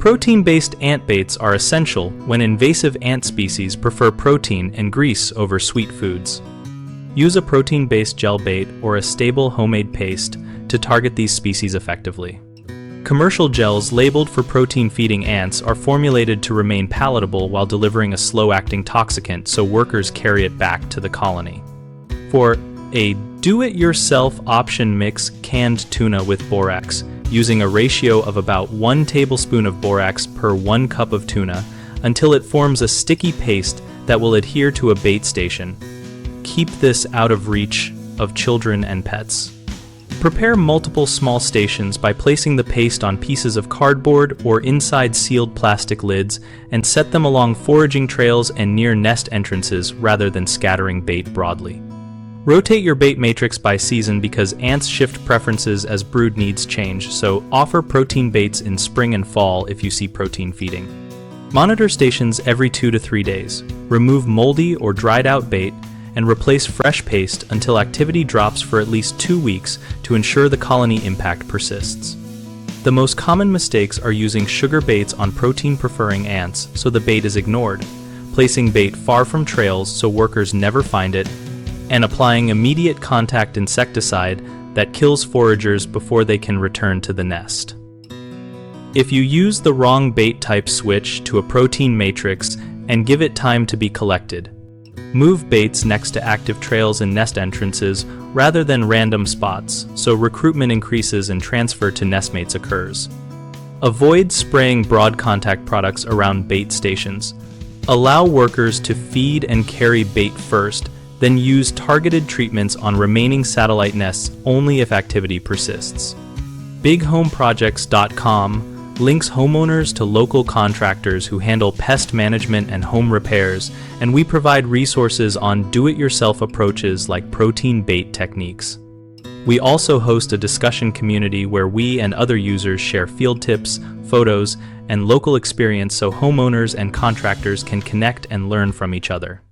Protein-based ant baits are essential when invasive ant species prefer protein and grease over sweet foods. Use a protein-based gel bait or a stable homemade paste to target these species effectively. Commercial gels labeled for protein-feeding ants are formulated to remain palatable while delivering a slow-acting toxicant, so workers carry it back to the colony. For a do-it-yourself option, mix canned tuna with borax, using a ratio of about 1 tablespoon of borax per 1 cup of tuna until it forms a sticky paste that will adhere to a bait station. Keep this out of reach of children and pets. Prepare multiple small stations by placing the paste on pieces of cardboard or inside sealed plastic lids and set them along foraging trails and near nest entrances rather than scattering bait broadly. Rotate your bait matrix by season because ants shift preferences as brood needs change, so offer protein baits in spring and fall if you see protein feeding. Monitor stations every 2 to 3 days. Remove moldy or dried out bait and replace fresh paste until activity drops for at least 2 weeks to ensure the colony impact persists. The most common mistakes are using sugar baits on protein-preferring ants so the bait is ignored, placing bait far from trails so workers never find it, and applying immediate contact insecticide that kills foragers before they can return to the nest. If you use the wrong bait type, switch to a protein matrix and give it time to be collected. Move baits next to active trails and nest entrances rather than random spots, so recruitment increases and transfer to nestmates occurs. Avoid spraying broad contact products around bait stations. Allow workers to feed and carry bait first, then use targeted treatments on remaining satellite nests only if activity persists. BigHomeProjects.com links homeowners to local contractors who handle pest management and home repairs, and we provide resources on do-it-yourself approaches like protein bait techniques. We also host a discussion community where we and other users share field tips, photos, and local experience so homeowners and contractors can connect and learn from each other.